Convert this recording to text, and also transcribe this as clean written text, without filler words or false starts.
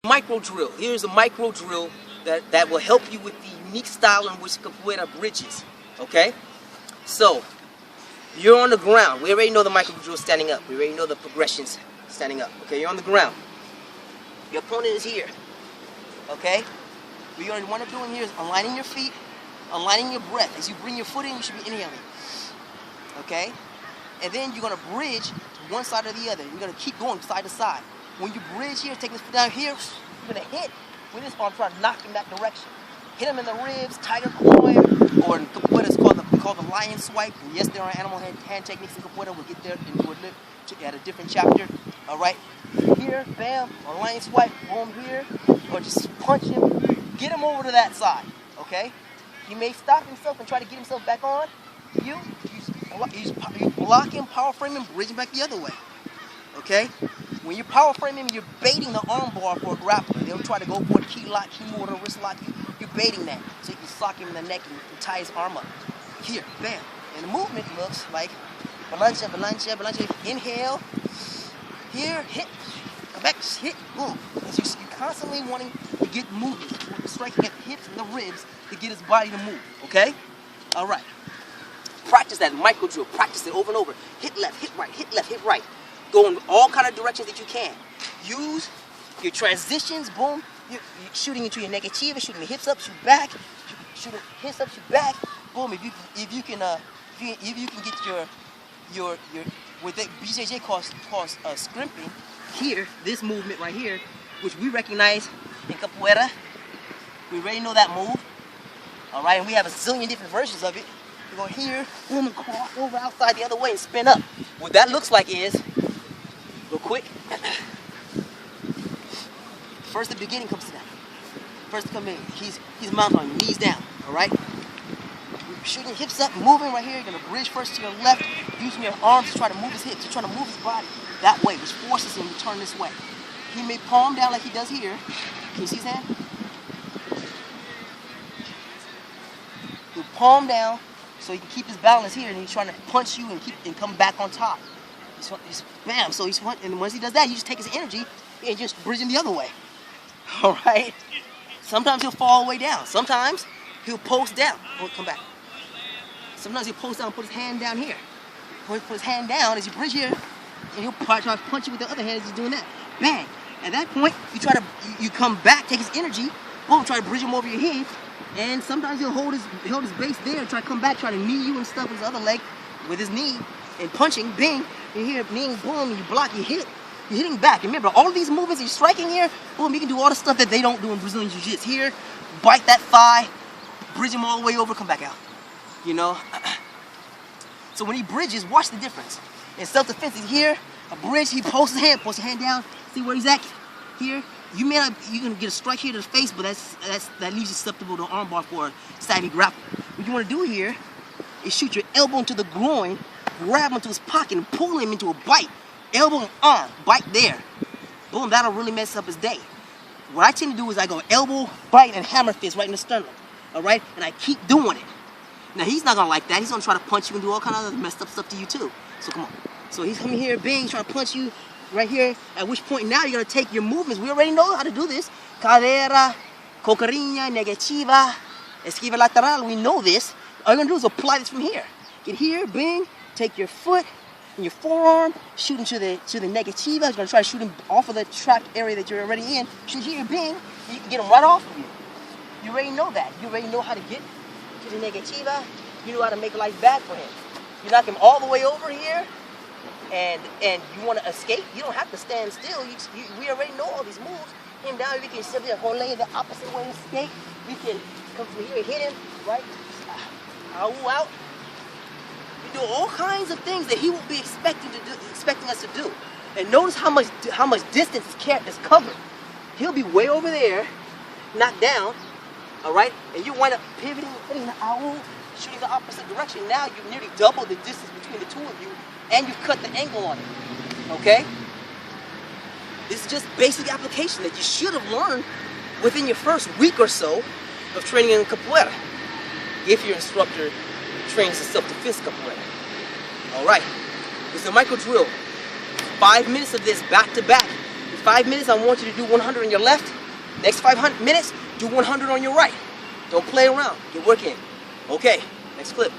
Micro drill. Here's a micro drill that will help you with the unique style in which Capoeira bridges. Okay? So, you're on the ground. We already know the micro drill standing up. We already know the progressions standing up. Okay, you're on the ground. Your opponent is here. Okay? What you want to do in here is aligning your feet, aligning your breath. As you bring your foot in, you should be inhaling. Okay? And then you're going to bridge to one side or the other. You're going to keep going side to side. When you bridge here, take this foot down here, you're going to hit with this arm, try to knock in that direction. Hit him in the ribs, tiger coin, or in Capoeira it's called the lion swipe. And yes, there are animal hand techniques in Capoeira. We'll get there and do it at a different chapter. All right? Here, bam, or lion swipe, boom here, or just punch him, get him over to that side. Okay? He may stop himself and try to get himself back on. You block him, power frame him, bridge him back the other way. Okay? When you power frame him, you're baiting the arm bar for a grappler. They'll try to go for a key lock, key mortar, wrist lock. You're baiting that. So you can sock him in the neck and tie his arm up. Here, bam. And the movement looks like balancha, balancha, balancha. Inhale. Here, hit. Come back, hit, boom. So you're constantly wanting to get movement. Striking at the hips and the ribs to get his body to move. Okay? All right. Practice that micro drill. Practice it over and over. Hit left, hit right, hit left, hit right. Go in all kind of directions that you can. Use your transitions, boom. You're shooting into your negativa, shooting the hips up, shoot back, shooting hips up, shoot back, boom. If you can get your what BJJ calls scrimping here, this movement right here, which we recognize in Capoeira. We already know that move. All right, and we have a zillion different versions of it. You go here, boom, and cross over outside the other way and spin up. What that looks like is, real quick, first the beginning comes to that. First to come in, he's mounted on your knees down, all right? Shooting hips up, moving right here. You're gonna bridge first to your left, using your arms to try to move his hips. You're trying to move his body that way, which forces him to turn this way. He may palm down like he does here. Can you see his hand? He'll palm down so he can keep his balance here, and he's trying to punch you and come back on top. He's bam, so and once he does that, you just take his energy and just bridge him the other way. All right? Sometimes he'll fall all the way down. Sometimes he'll post down. Oh, come back. Sometimes he'll post down and put his hand down here. Put his hand down as you bridge here, and he'll try to punch you with the other hand as he's doing that. Bang. At that point, you come back, take his energy, boom, try to bridge him over your head, and sometimes he'll hold his base there, try to come back, try to knee you and stuff with his other leg with his knee, and punching, bing, you hear kneeing, boom, you block, you hit, you're hitting back. Remember, all of these movements, you're striking here, boom, you can do all the stuff that they don't do in Brazilian Jiu-Jitsu. Here, bite that thigh, bridge him all the way over, come back out. You know? So when he bridges, watch the difference. In self-defense, he's here, a bridge, he posts his hand down, see where he's at. Here, you can get a strike here to the face, but that leaves you susceptible to armbar for a savvy grapple. What you want to do here is shoot your elbow into the groin, grab him into his pocket, and pull him into a bite. Elbow and arm, bite there. Boom, that'll really mess up his day. What I tend to do is I go elbow, bite, and hammer fist right in the sternum. All right? And I keep doing it. Now, he's not going to like that. He's going to try to punch you and do all kind of other messed up stuff to you, too. So, come on. So, he's coming here, bang, he's trying to punch you right here. At which point, now you're going to take your movements. We already know how to do this. Capoeira, Kumenyana, Negativa, Esquiva lateral. We know this. All you're going to do is apply this from here. Get here, bang, take your foot and your forearm, shoot into the Negativa. You're going to try to shoot him off of the trapped area that you're already in. Shoot here, bang, and you can get him right off of you. You already know that. You already know how to get to the Negativa. You know how to make life bad for him. You knock him all the way over here, and you want to escape. You don't have to stand still. We already know all these moves. Him down, we can simply hold the opposite way and escape. We can come from here and hit him, right? Out. We do all kinds of things that he will be expecting us to do. And notice how much distance is covered. He'll be way over there, knocked down, all right? And you wind up pivoting, putting the owl, shooting the opposite direction. Now you've nearly doubled the distance between the two of you, and you've cut the angle on it, okay? This is just basic application that you should have learned within your first week or so of training in Capoeira, if your instructor trains in self-defense Capoeira. All right, this is a micro drill. 5 minutes of this back to back 5 minutes, I want you to do 100 on your left. Next 5 minutes, do 100 on your right. Don't play around. Get work in. Okay, next clip.